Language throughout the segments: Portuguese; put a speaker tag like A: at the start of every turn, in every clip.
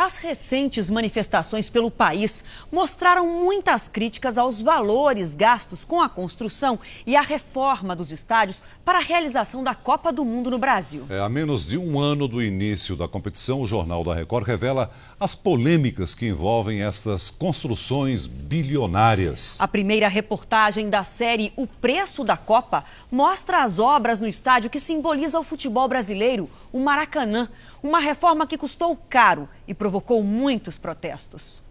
A: As recentes manifestações pelo país mostraram muitas críticas aos valores gastos com a construção e a reforma dos estádios para a realização da Copa do Mundo no Brasil.
B: A menos de um ano do início da competição, o Jornal da Record revela as polêmicas que envolvem estas construções bilionárias.
A: A primeira reportagem da série O Preço da Copa mostra as obras no estádio que simboliza o futebol brasileiro, o Maracanã. Uma reforma que custou caro e provocou muitos protestos.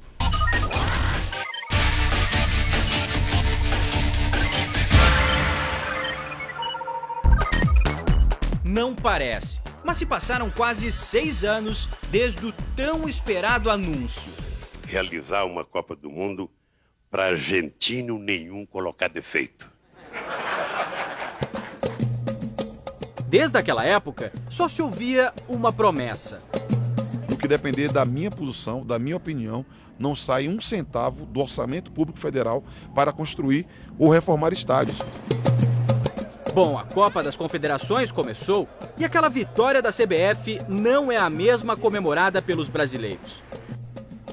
C: Não parece, mas se passaram quase 6 anos desde o tão esperado anúncio.
D: Realizar uma Copa do Mundo para argentino nenhum colocar defeito.
C: Desde aquela época, só se ouvia uma promessa.
E: No que depender da minha posição, da minha opinião, não sai um centavo do orçamento público federal para construir ou reformar estádios.
C: Bom, a Copa das Confederações começou e aquela vitória da CBF não é a mesma comemorada pelos brasileiros.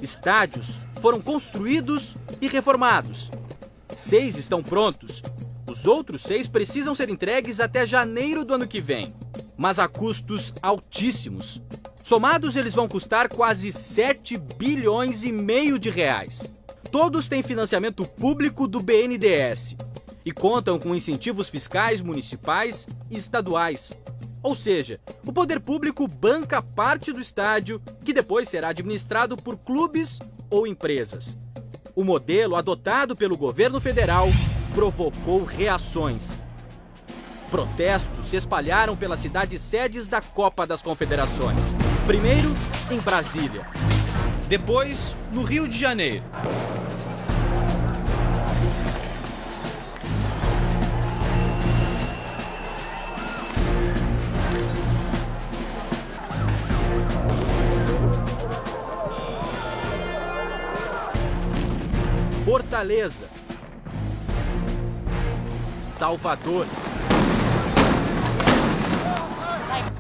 C: Estádios foram construídos e reformados. 6 estão prontos. Os outros 6 precisam ser entregues até janeiro do ano que vem, mas a custos altíssimos. Somados, eles vão custar quase 7 bilhões e meio de reais. Todos têm financiamento público do BNDES e contam com incentivos fiscais municipais e estaduais. Ou seja, o poder público banca parte do estádio, que depois será administrado por clubes ou empresas. O modelo adotado pelo governo federal provocou reações. Protestos se espalharam pelas cidades sedes da Copa das Confederações. Primeiro, em Brasília. Depois, no Rio de Janeiro. Fortaleza. Salvador.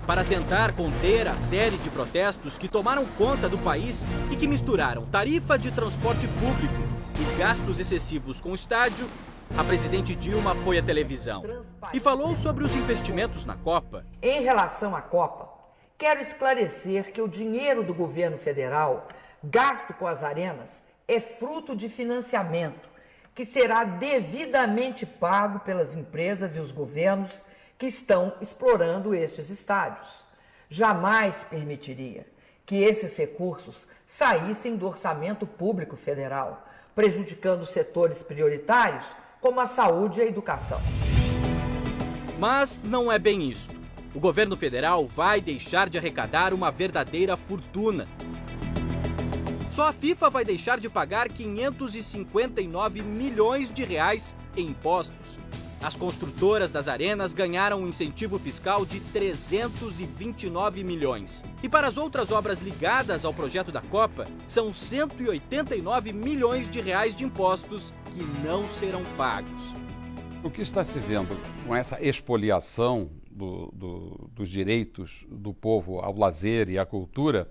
C: Para tentar conter a série de protestos que tomaram conta do país e que misturaram tarifa de transporte público e gastos excessivos com o estádio, a presidente Dilma foi à televisão e falou sobre os investimentos na Copa.
F: Em relação à Copa, quero esclarecer que o dinheiro do governo federal gasto com as arenas é fruto de financiamento que será devidamente pago pelas empresas e os governos que estão explorando estes estádios. Jamais permitiria que esses recursos saíssem do orçamento público federal, prejudicando setores prioritários como a saúde e a educação.
C: Mas não é bem isso. O governo federal vai deixar de arrecadar uma verdadeira fortuna. Só a FIFA vai deixar de pagar 559 milhões de reais em impostos. As construtoras das arenas ganharam um incentivo fiscal de 329 milhões. E para as outras obras ligadas ao projeto da Copa, são 189 milhões de reais de impostos que não serão pagos.
G: O que está se vendo com essa expoliação dos direitos do povo ao lazer e à cultura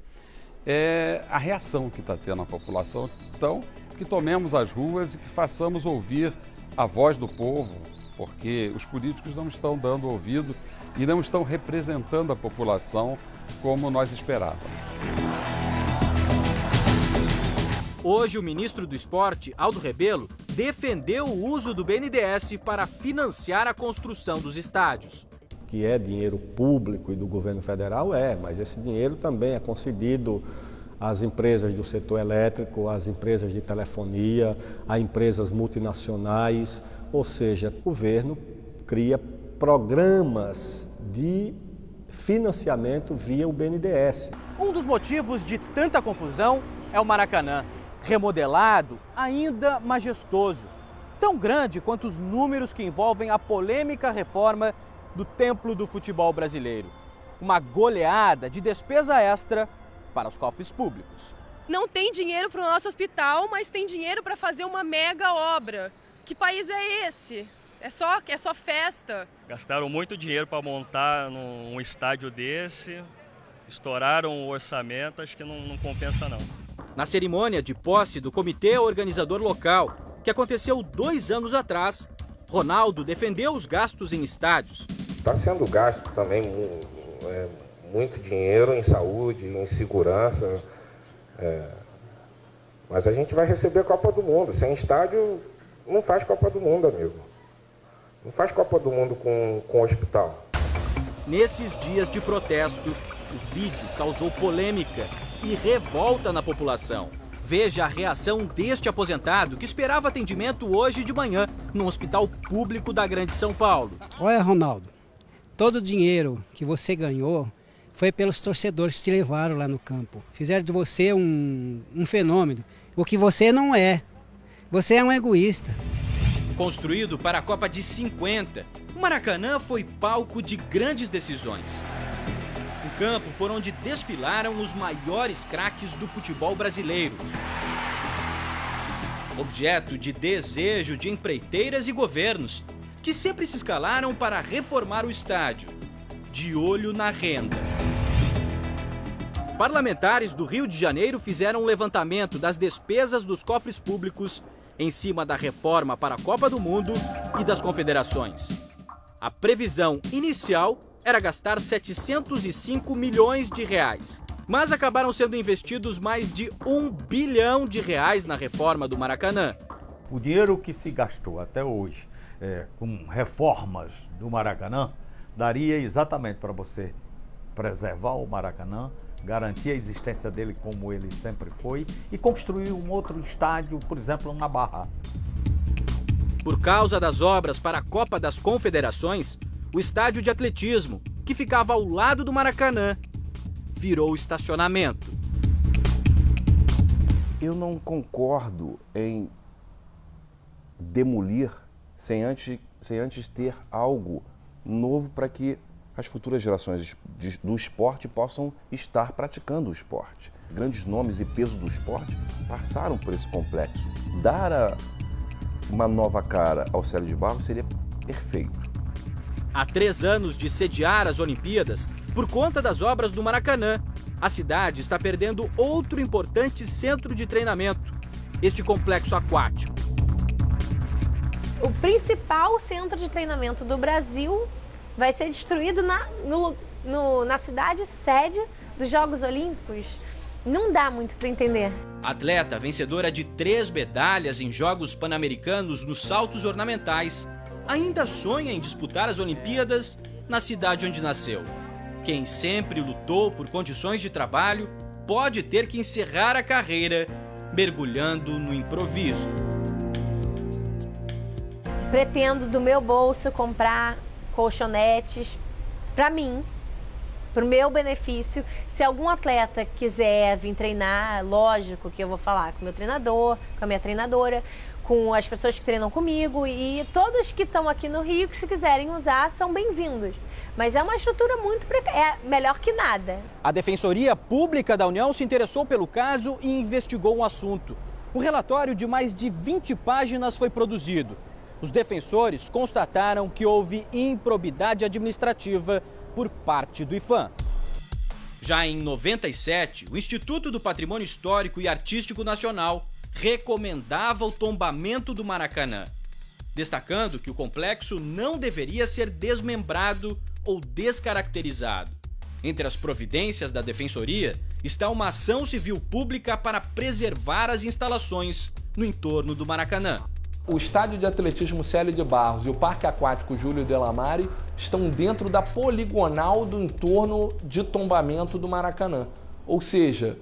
G: é a reação que está tendo a população. Então, que tomemos as ruas e que façamos ouvir a voz do povo, porque os políticos não estão dando ouvido e não estão representando a população como nós esperávamos.
C: Hoje, o ministro do Esporte, Aldo Rebelo, defendeu o uso do BNDES para financiar a construção dos estádios.
H: Que é dinheiro público e do governo federal, mas esse dinheiro também é concedido às empresas do setor elétrico, às empresas de telefonia, a empresas multinacionais, ou seja, o governo cria programas de financiamento via o BNDES.
C: Um dos motivos de tanta confusão é o Maracanã, remodelado, ainda majestoso, tão grande quanto os números que envolvem a polêmica reforma do templo do futebol brasileiro. Uma goleada de despesa extra para os cofres públicos.
I: Não tem dinheiro para o nosso hospital, mas tem dinheiro para fazer uma mega obra. Que país é esse? É só festa.
J: Gastaram muito dinheiro para montar um estádio desse estouraram o orçamento, acho que não compensa não.
C: Na cerimônia de posse do comitê organizador local, que aconteceu 2 anos atrás, Ronaldo defendeu os gastos em estádios.
K: Está sendo gasto também muito dinheiro em saúde, em segurança, mas a gente vai receber a Copa do Mundo. Sem estádio não faz Copa do Mundo, amigo. Não faz Copa do Mundo com hospital.
C: Nesses dias de protesto, o vídeo causou polêmica e revolta na população. Veja a reação deste aposentado que esperava atendimento hoje de manhã no hospital público da Grande São Paulo.
L: Olha, Ronaldo, todo o dinheiro que você ganhou foi pelos torcedores que te levaram lá no campo. Fizeram de você um fenômeno, o que você não é. Você é um egoísta.
C: Construído para a Copa de 50, o Maracanã foi palco de grandes decisões. Um campo por onde desfilaram os maiores craques do futebol brasileiro. Objeto de desejo de empreiteiras e governos, que sempre se escalaram para reformar o estádio, de olho na renda. Parlamentares do Rio de Janeiro fizeram um levantamento das despesas dos cofres públicos em cima da reforma para a Copa do Mundo e das confederações. A previsão inicial era gastar 705 milhões de reais, mas acabaram sendo investidos mais de R$1 bilhão na reforma do Maracanã.
M: O dinheiro que se gastou até hoje com reformas do Maracanã daria exatamente para você preservar o Maracanã, garantir a existência dele como ele sempre foi e construir um outro estádio, por exemplo, na Barra.
C: Por causa das obras para a Copa das Confederações, o estádio de atletismo, que ficava ao lado do Maracanã, virou estacionamento.
N: Eu não concordo em demolir sem antes ter algo novo para que as futuras gerações do esporte possam estar praticando o esporte. Grandes nomes e peso do esporte passaram por esse complexo. Dar uma nova cara ao Célio de Barros seria perfeito.
C: Há 3 anos de sediar as Olimpíadas, por conta das obras do Maracanã, a cidade está perdendo outro importante centro de treinamento, este complexo aquático.
O: O principal centro de treinamento do Brasil vai ser destruído na cidade sede dos Jogos Olímpicos. Não dá muito para entender.
C: Atleta vencedora de 3 medalhas em Jogos Pan-Americanos nos saltos ornamentais, ainda sonha em disputar as Olimpíadas na cidade onde nasceu. Quem sempre lutou por condições de trabalho pode ter que encerrar a carreira mergulhando no improviso.
O: Pretendo do meu bolso comprar colchonetes para mim, para o meu benefício. Se algum atleta quiser vir treinar, lógico que eu vou falar com o meu treinador, com a minha treinadora, com as pessoas que treinam comigo e todas que estão aqui no Rio que se quiserem usar são bem-vindos. Mas é uma estrutura muito melhor que nada.
C: A Defensoria Pública da União se interessou pelo caso e investigou o assunto. Um relatório de mais de 20 páginas foi produzido. Os defensores constataram que houve improbidade administrativa por parte do IPHAN. Já em 97, o Instituto do Patrimônio Histórico e Artístico Nacional recomendava o tombamento do Maracanã, destacando que o complexo não deveria ser desmembrado ou descaracterizado. Entre as providências da Defensoria está uma ação civil pública para preservar as instalações no entorno do Maracanã.
P: O estádio de atletismo Célio de Barros e o Parque Aquático Júlio Delamare estão dentro da poligonal do entorno de tombamento do Maracanã. Ou seja,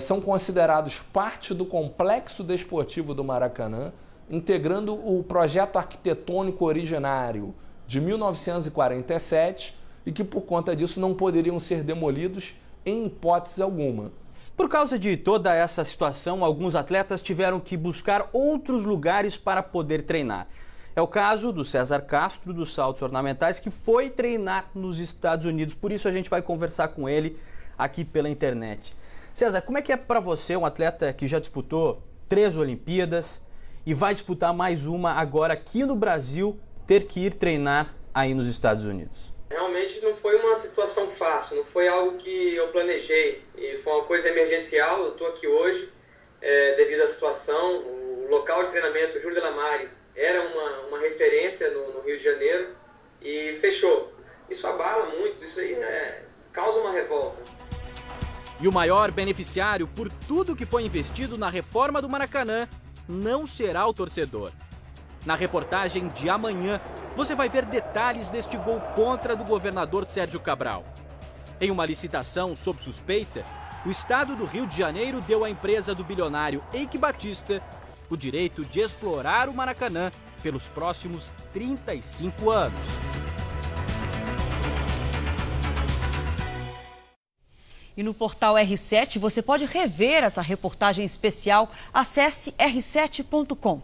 P: são considerados parte do complexo desportivo do Maracanã, integrando o projeto arquitetônico originário de 1947 e que, por conta disso, não poderiam ser demolidos em hipótese alguma.
C: Por causa de toda essa situação, alguns atletas tiveram que buscar outros lugares para poder treinar. É o caso do César Castro, dos saltos ornamentais, que foi treinar nos Estados Unidos. Por isso a gente vai conversar com ele aqui pela internet. César, como é que é para você, um atleta que já disputou 3 Olimpíadas e vai disputar mais uma agora aqui no Brasil, ter que ir treinar aí nos Estados Unidos?
Q: Realmente não foi uma situação situação fácil, não foi algo que eu planejei, e foi uma coisa emergencial. Eu estou aqui hoje devido à situação. O local de treinamento, Júlio Delamare, era uma referência no Rio de Janeiro e fechou. Isso abala muito, isso aí causa uma revolta.
C: E o maior beneficiário por tudo que foi investido na reforma do Maracanã não será o torcedor. Na reportagem de amanhã, você vai ver detalhes deste gol contra do governador Sérgio Cabral. Em uma licitação sob suspeita, o estado do Rio de Janeiro deu à empresa do bilionário Eike Batista o direito de explorar o Maracanã pelos próximos 35 anos.
A: E no portal R7 você pode rever essa reportagem especial. Acesse r7.com.